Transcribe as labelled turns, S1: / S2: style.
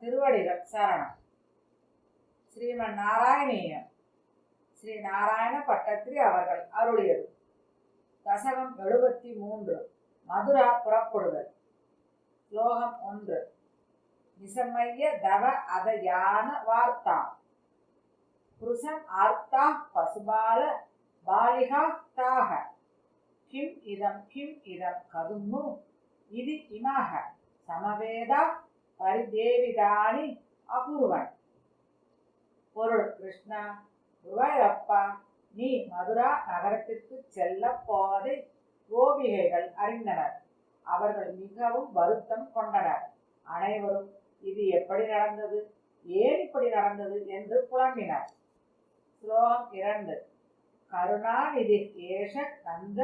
S1: திருவடிகள் சரணம். ஸ்ரீமன் நாராயணீயம் ஸ்ரீ நாராயண பட்டத்திரி அவர்கள் அருளியது. தசகம் 73. மதுரா புறப்படுதல். ஸ்லோகம் 1. நிசமய்ய தவ அத யான வார்த்தா புருஷம் ஆர்த்தா பசுபால பாலிகா தாக கிம் இதம் கதுன்னு இது இமாக சமவேதா பரிதேவிதானி அபூர்வன். பொருள்: கிருஷ்ணா, குருவாயூரப்பா, நீ மதுரா நகரத்திற்கு செல்ல போவதை கோபிகைகள் அறிந்தனர். அவர்கள் மிகவும் வருத்தம் கொண்டனர். அனைவரும் இது எப்படி நடந்தது, ஏன் இப்படி நடந்தது என்று புலம்பினர். ஸ்லோகம் 2. கருணாநிதி ஏஷ கந்த